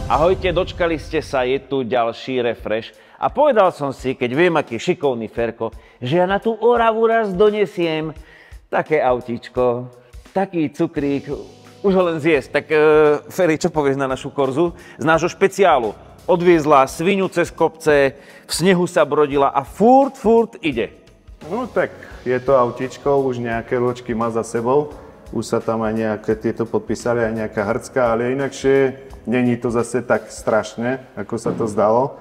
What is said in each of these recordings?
Ahojte, dočkali ste sa, je tu ďalší refresh. A povedal som si, keď viem, aký je šikovný Ferko, že ja na tú Oravu raz donesiem také autíčko, taký cukrík, už ho len zjesť. Tak Feri, čo povieš na našu korzu? Z nášho špeciálu odviezla svinu cez kopce, v snehu sa brodila a furt ide. No tak je to autíčko, už nejaké ročky má za sebou. Už sa tam aj nejaké tieto podpísali, aj nejaká hrcka, ale inakšie není to zase tak strašné, ako sa to zdalo.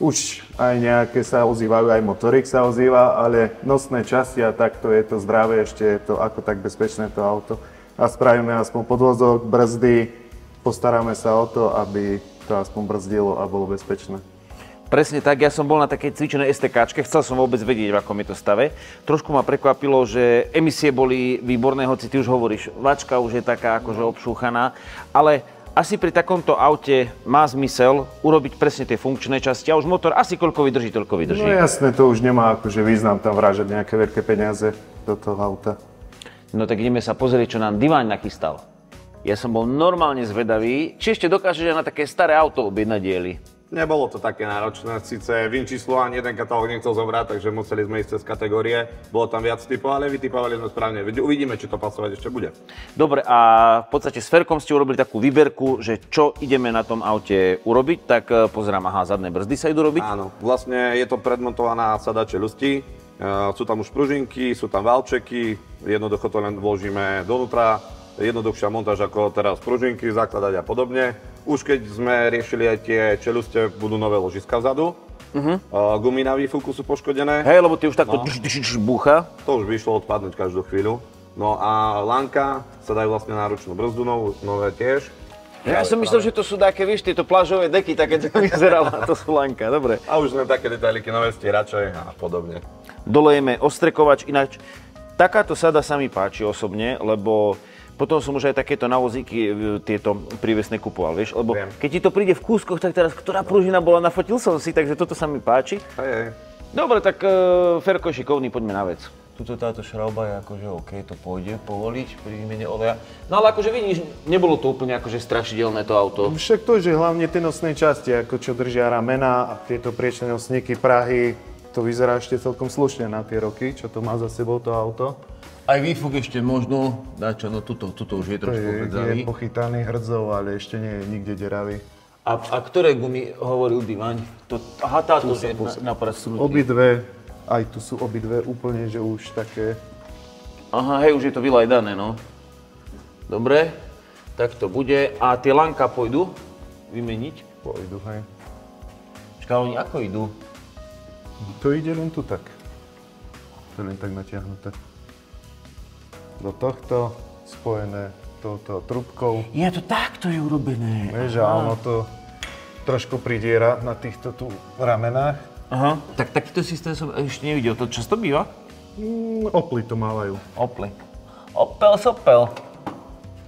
Už aj nejaké sa ozývajú, aj motorik sa ozýva, ale nosné časti a takto je to zdravé, ešte je to ako tak bezpečné to auto. A spravíme aspoň podvozok, brzdy, postaráme sa o to, aby to aspoň brzdilo a bolo bezpečné. Presne tak, ja som bol na takej cvičenej STKčke, chcel som vôbec vedieť, v akom je to stave. Trošku ma prekvapilo, že emisie boli výborné, hoci ty už hovoríš, vačka už je taká akože obšúchaná, ale asi pri takomto aute má zmysel urobiť presne tie funkčné časti a už motor asi koľko vydrží, toľko vydrží. No jasné, to už nemá akože význam tam vrážať nejaké veľké peniaze do toho auta. No tak ideme sa pozrieť, čo nám Divaň nachystal. Ja som bol normálne zvedavý, či ešte dokážeš na také staré auto objednať diely. Nebolo to také náročné, síce VIN číslo ani jeden katalóg nechcel zobrať, takže museli sme ísť cez kategórie. Bolo tam viac typov, ale vytipovali sme správne. Uvidíme, či to pasovať ešte bude. Dobre, a v podstate s Ferkom ste urobili takú výberku, že čo ideme na tom aute urobiť, tak pozerám, aha, zadné brzdy sa idú robiť. Áno, vlastne je to predmontovaná sada čelusti, sú tam už pružinky, sú tam valčeky, jednoducho to len vložíme donútra. Jednoduchšia montáž ako teraz pružinky, zakladať a podobne. Už keď sme riešili aj tie čeluste, budú nové ložiska vzadu. Gumy na výfuku sú poškodené. Hej, lebo ty už takto búcha. To už by išlo odpadnúť každú chvíľu. No a lanka sa dajú vlastne na ručnú brzdu, nové tiež. Ja som myslel, že to sú také, vieš, tieto plážové deky, také to vyzeralo, to sú lanka, dobre. A už sme také detailiky, nové stierače a podobne. Dolejeme ostrekovač, ináč takáto sada sa mi páči osobne, lebo potom som už aj takéto navozíky tieto prívesné kupoval, vieš, lebo keď ti to príde v kúskoch, tak teraz ktorá pružina bola, nafotil som si, takže toto sa mi páči. Hej. Dobre, tak Ferko je šikovný, poďme na vec. Tuto táto šrauba je akože OK, to pôjde povoliť pri výmene oleja. No ale akože vidíš, nebolo to úplne akože strašidelné to auto. Však to, že hlavne tie nosné časti, ako čo držia ramena a tieto priečné nosníky, prahy, to vyzerá ešte celkom slušne na tie roky, čo to má za sebou to auto. Aj výfuk ešte možno, dáčo, no tuto už je trošku hrdzavý. Je pochytaný hrdzou, ale ešte nie je nikde deravý. A ktoré gumy hovoril Divaň? Aha, táto je na prasnutí. Obidve, aj tu sú obidve úplne, že už také... Aha, hej, už je to vylajdané, no. Dobre, tak to bude. A tie lanka pôjdu vymeniť? Pôjdu, hej. Počkaj, oni ako idú? To ide len tu tak. To je len tak natiahnuté. Do tohto spojené touto trubkou. Je to takto je urobené. Vieš, a ono to trošku pridiera na týchto tu ramenách. Aha, tak takýto systém som ešte nevidel. To často býva? Oply to mávajú. Oply. Opel sopel.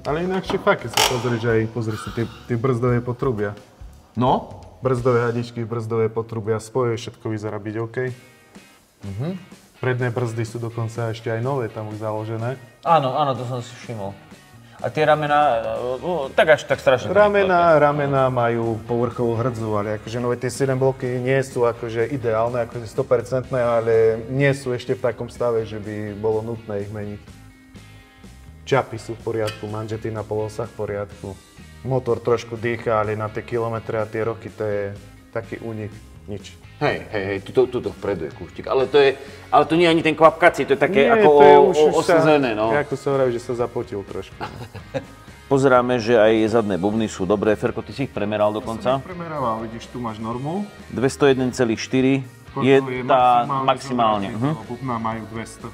Ale inakšie fakt, keď sa pozrieš aj, pozri si tie brzdové potrubia. No? Brzdové hadičky, brzdové potrubia, spoje, všetko vyzerá byť OK. Predné brzdy sú dokonca ešte aj nové tam už založené. Áno, to som si všimol. A tie ramená, no, tak až tak strašne. Ramená majú povrchovú hrdzu, ale akože nové tie 7 bloky nie sú akože ideálne, akože 100%, ale nie sú ešte v takom stave, že by bolo nutné ich meniť. Čapy sú v poriadku, manžety na polosách v poriadku. Motor trošku dýcha, ale na tie kilometre a tie roky to je taký únik, nič. Hej, tuto vpredu je kúštik, ale to nie je ani ten kvapkací, to je také nie, ako oslzené, no. Jak to sa hovorí, že sa zapotil trošku. Pozeráme, že aj zadné bubny sú dobré. Ferko, ty si ich premeral dokonca? Ja som ich premeral, vidíš, tu máš normu. 201,4 je tá maximálne. Bubna majú 200.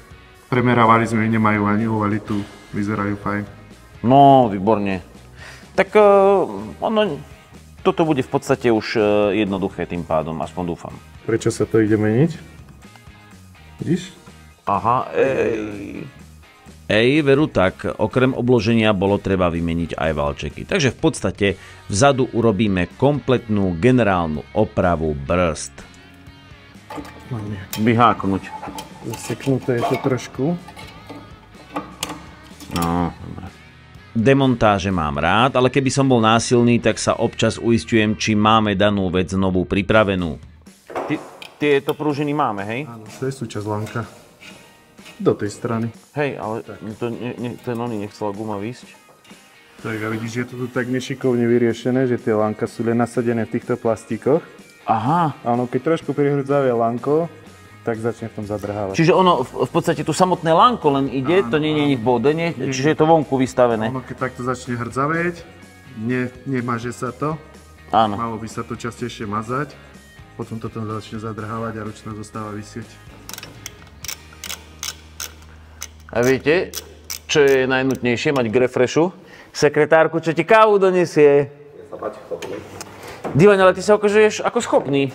Premerávali sme, nemajú ani ovalitu, vyzerajú fajn. No, výborne. Tak toto bude v podstate už jednoduché tým pádom, aspoň dúfam. Prečo sa to ide meniť? Vidíš? Aha, veru tak, okrem obloženia bolo treba vymeniť aj valčeky. Takže v podstate vzadu urobíme kompletnú generálnu opravu brzd. Máme vyháknuť. zaseknuté je to trošku. No, dobre. Demontáže mám rád, ale keby som bol násilný, tak sa občas uisťujem, či máme danú vec znovu pripravenú. Tieto pružiny máme, hej? Áno, to je súčasť lanka. Do tej strany. Hej, ale ten oný nechcela guma výsť. Tak a vidíš, je to tu tak nešikovne vyriešené, že tie lanka sú len nasadené v týchto plastíkoch. Aha. A ono, keď trošku prihrdzavie lanko, tak začne v tom zadrhávať. Čiže ono v podstate tu samotné lanko len ide, to nie je v bode, čiže je to vonku vystavené. Ono, keď takto začne hrdzavieť, nemaže sa to. Áno. Malo by sa to častejšie mazať. Potom to tam začne zadrhávať a ručná zostáva visieť. A viete, čo je najnutnejšie mať k refreshu? Sekretárku, čo ti kávu donesie. Ja sa páči chlapovi. Divaň, ale ty sa ukazuješ ako schopný.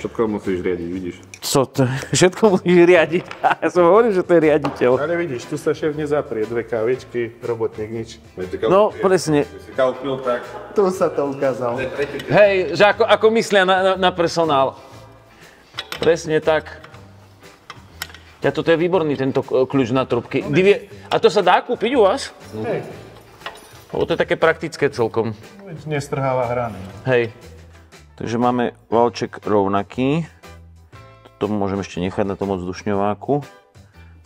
Všetko musíš riadiť, vidíš. Co to? Všetko musíš riadiť. Ja som hovoril, že to je riaditeľ. Ale vidíš, tu sa šéf nezaprie, 2 kávičky, robotník nič. No, presne. Si kávu pil, tak... Tu sa to ukázal. Hej, že ako myslia na personál. Presne tak. Ja, toto je výborný, tento kľúč na trubky. A to sa dá kúpiť u vás? Hej. Lebo to je také praktické celkom. Nestrháva hrany. Hej. Takže máme valček rovnaký. Toto môžem ešte nechať na tom odzdušňováku.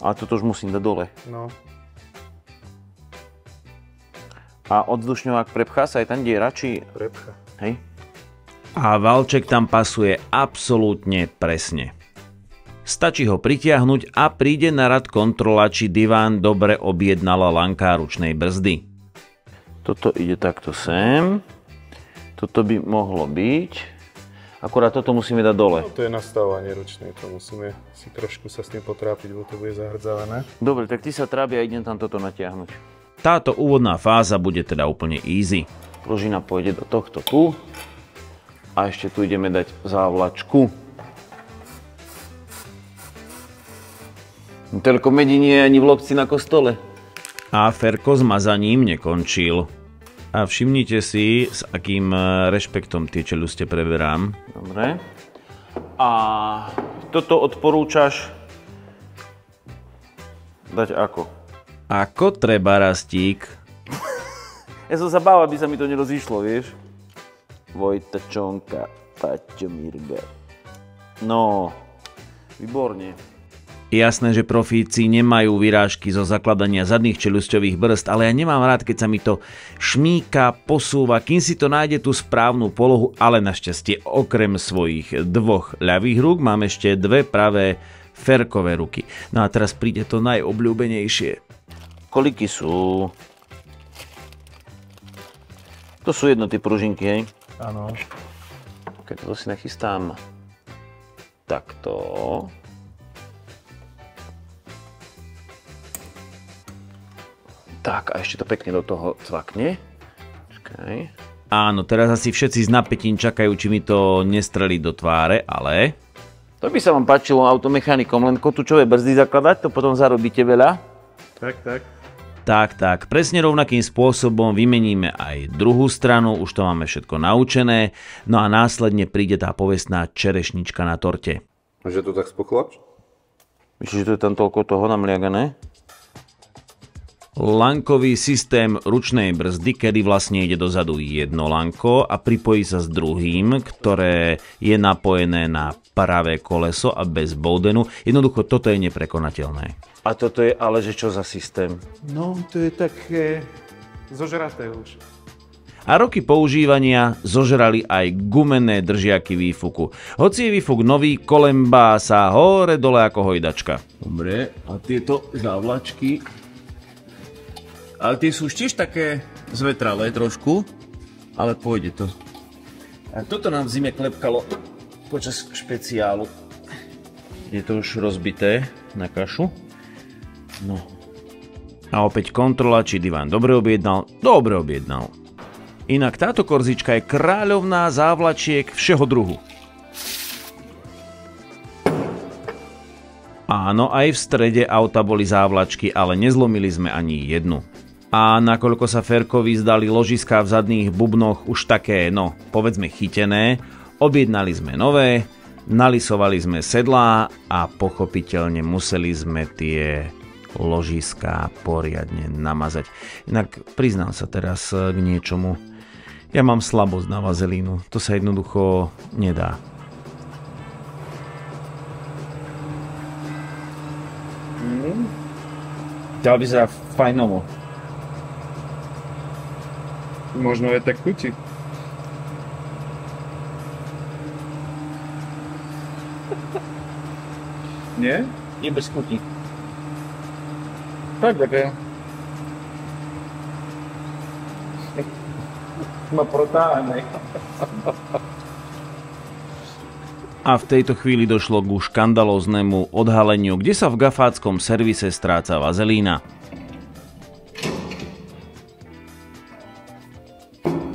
Ale toto už musím dať dole. No. A odzdušňovák prepchá sa aj tam diera, či... Prepcha. Hej. A valček tam pasuje absolútne presne. Stačí ho pritiahnuť a príde na rad kontrola, či diván dobre objednala lanká ručnej brzdy. Toto ide takto sem. Toto by mohlo byť. Akurát toto musíme dať dole. No, to je nastavovanie ručnej, to musíme si trošku sa s tým potrápiť, bo to bude zahrdzavené. Dobre, tak ty sa trábi a idem tam toto natiahnuť. Táto úvodná fáza bude teda úplne easy. Pružina pôjde do tohto tu. A ešte tu ideme dať závlačku. Toľko medí nie je ani v lobci na kostole. A Ferko s mazaním nekončil. A všimnite si, s akým rešpektom tie čeľuste preberám. Dobre. A toto odporúčaš dať ako? Ako treba, Rastík? Ja som sa bál, aby sa mi to nerozišlo, vieš? Vojtačonka, Paťo Mirga. No, výborne. Jasné, že profíci nemajú vyrážky zo zakladania zadných čeľusťových brzd, ale ja nemám rád, keď sa mi to šmíka, posúva, kým si to nájde tú správnu polohu, ale našťastie okrem svojich 2 ľavých rúk mám ešte 2 pravé Ferkové ruky. No a teraz príde to najobľúbenejšie. Koliky sú? To sú jednoty pružinky, hej? Áno. Keď to si nachystám takto. Tak, a ešte to pekne do toho cvakne. Počkaj. Áno, teraz asi všetci s napätím čakajú, či mi to nestrelí do tváre, ale... To by sa vám páčilo automechanikom, len kotúčové brzdy zakladať, to potom zarobíte veľa. Tak. Presne rovnakým spôsobom vymeníme aj druhú stranu, už to máme všetko naučené, no a následne príde tá povestná čerešnička na torte. Že to tak spochlač? Myslíš, že to je tam toľko toho namliagané? Lankový systém ručnej brzdy, kedy vlastne ide dozadu jedno lanko a pripojí sa s druhým, ktoré je napojené na pravé koleso a bez boudenu. Jednoducho toto je neprekonateľné. A toto je ale že čo za systém? No, to je také zožraté už. A roky používania zožrali aj gumené držiaky výfuku. Hoci je výfuk nový, kolembá sa hore dole ako hojdačka. Dobre, a tieto závlačky... Ale tie sú už tiež také zvetralé trošku, ale pôjde to. A toto nám v zime klepkalo počas špeciálu. Je to už rozbité na kašu. No. A opäť kontrola, či diván dobre objednal. Dobre objednal. Inak táto korzička je kráľovná závlačiek všeho druhu. Áno, aj v strede auta boli závlačky, ale nezlomili sme ani jednu. A nakoľko sa Ferkovi zdali ložiská v zadných bubnoch už také, no, povedzme chytené, objednali sme nové, nalisovali sme sedlá a pochopiteľne museli sme tie ložiská poriadne namazať. Inak priznám sa teraz k niečomu. Ja mám slabosť na vazelínu. To sa jednoducho nedá. To vyzerá fajnovo. Možno je tak chutí. Nie? Je bez chuti. Tak, také. Ma protáhne. A v tejto chvíli došlo ku škandalóznemu odhaleniu, kde sa v gafáckom servise stráca vazelína.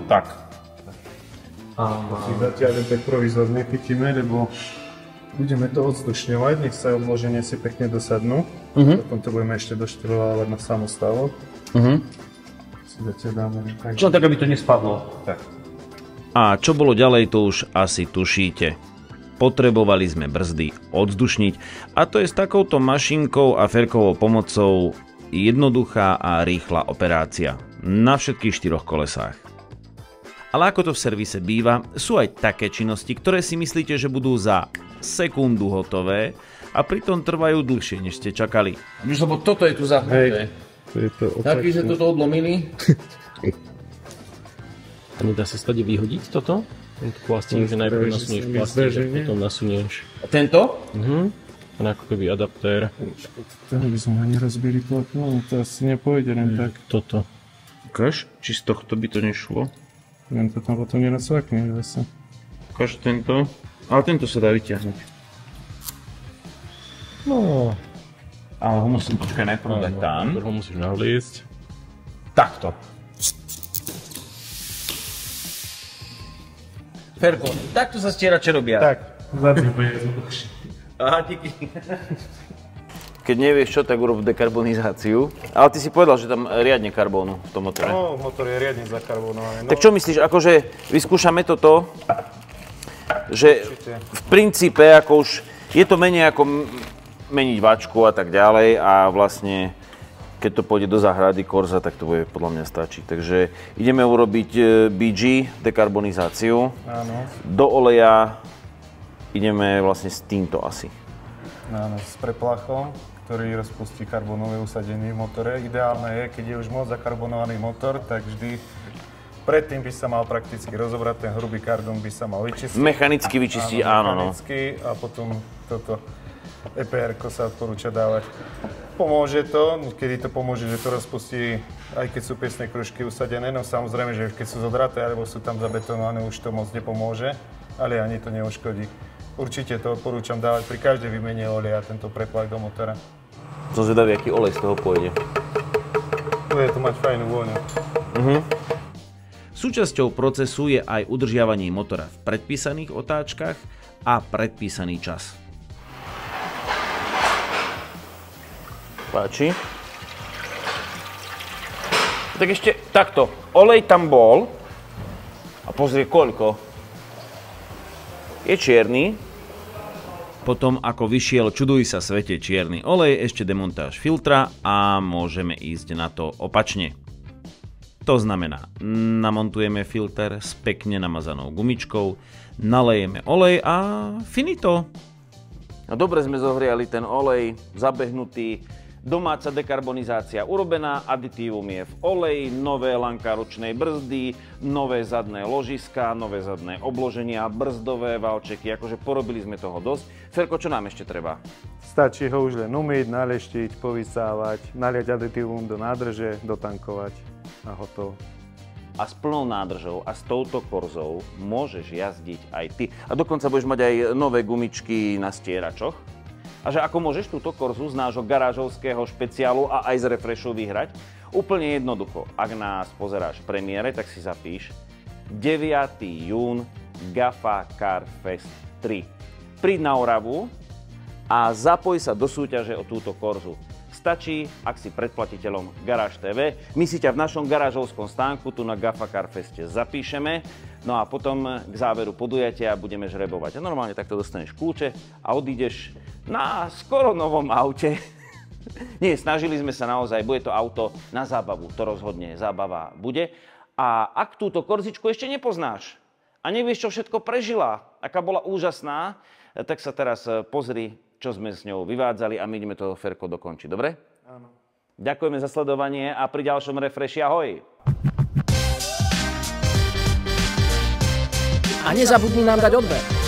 Tak. Zatiaľ tak provizorne chytíme, lebo budeme to odzdušňovať, nech sa obloženie si pekne dosadnú. Potom to budeme ešte doštrulovať na samostavok. Si zatiaľ dáme tak. Čo tak, aby to nespadlo? Tak. A čo bolo ďalej, to už asi tušíte. Potrebovali sme brzdy odzdušniť a to je s takouto mašinkou a Ferkovou pomocou jednoduchá a rýchla operácia na všetkých 4 kolesách. Ale ako to v servise býva, sú aj také činnosti, ktoré si myslíte, že budú za sekundu hotové a pritom trvajú dlhšie, než ste čakali. Lebo toto je tu zahnuté. Taký, že toto odlomili. A nedá sa stade vyhodiť toto? Tento plastík, že najprv nasunieš plastík a potom nasunieš. A tento? A ako keby adaptér. To by sme ani rozbili plotno, to asi nepôjde len tak. Toto. Ukáž, či z tohto by to nešlo? Len to tam potom nenacvakne zase. Ukáž tento. Ale tento sa dá vyťahnuť. No. Ale ho musím počkať najprv dať tam. Ho musíš navliesť. Takto. Ferko, takto sa stierače robia. Tak, zadný bude jednoduchšie. Aha, díky. Keď nevieš čo, tak urob dekarbonizáciu. Ale ty si povedal, že tam riadne karbónu v tom motore. No, motor je riadne zakarbonovaný. Tak čo myslíš, akože vyskúšame toto, že v princípe ako už je to menej ako meniť váčku a tak ďalej a vlastne keď to pôjde do záhrady Corsa, tak to bude podľa mňa stačiť. Takže ideme urobiť BG, dekarbonizáciu. Áno. Do oleja ideme vlastne s týmto asi. Áno, s preplachom, ktorý rozpustí karbonové usadenie v motore. Ideálne je, keď je už moc zakarbonovaný motor, tak vždy predtým by sa mal prakticky rozobrať, ten hrubý karbon by sa mal vyčistiť. Mechanicky vyčistiť, áno. Mechanicky a potom toto EPR-ko sa odporúča dávať. Pomôže to, kedy to pomôže, že to rozpustí, aj keď sú piesné kružky usadené, no samozrejme, že keď sú zodraté alebo sú tam zabetonované, už to moc nepomôže, ale ani to neuškodí. Určite to odporúčam dávať pri každej výmene oleja, tento preplach do motora. Som zvedavý, aký olej z toho pôjde. Bude to mať fajnú vôňu. Súčasťou procesu je aj udržiavanie motora v predpísaných otáčkach a predpísaný čas. Páči. Tak ešte takto. Olej tam bol. A pozrie koľko. Je čierny. Potom ako vyšiel čuduj sa svete čierny olej, ešte demontáž filtra a môžeme ísť na to opačne. To znamená, namontujeme filter s pekne namazanou gumičkou, nalejeme olej a finito. No dobre sme zohriali ten olej, zabehnutý. Domáca dekarbonizácia urobená, aditívum je v oleji, nové lanka ručnej brzdy, nové zadné ložiska, nové zadné obloženia, brzdové valčeky, akože porobili sme toho dosť. Ferko, čo nám ešte treba? Stačí ho už len umyť, naleštiť, povysávať, naliať aditívum do nádrže, dotankovať a hotovo. A s plnou nádržou a s touto Corsou môžeš jazdiť aj ty. A dokonca budeš mať aj nové gumičky na stieračoch. A že ako môžeš túto Corsu z nášho garážovského špeciálu a aj z refreshu vyhrať? Úplne jednoducho. Ak nás pozeráš v premiére, tak si zapíš 9. jún Gafa Car Fest 3. Príď na Oravu a zapoj sa do súťaže o túto Corsu. Stačí, ak si predplatiteľom Garáž TV. My si ťa v našom garážovskom stánku tu na Gafa Car Feste zapíšeme. No a potom k záveru podujatia budeme žrebovať. A normálne takto dostaneš kľúče a odídeš na skoro novom aute Nie, snažili sme sa naozaj, bude to auto na zábavu, to rozhodne zábava bude. A ak túto Korzičku ešte nepoznáš a nevieš, čo všetko prežila, aká bola úžasná, tak sa teraz pozri, čo sme s ňou vyvádzali a my ideme to, Ferko, dokončiť, dobre? Áno. Ďakujeme za sledovanie a pri ďalšom refreshi ahoj! A nezabudni nám dať odber.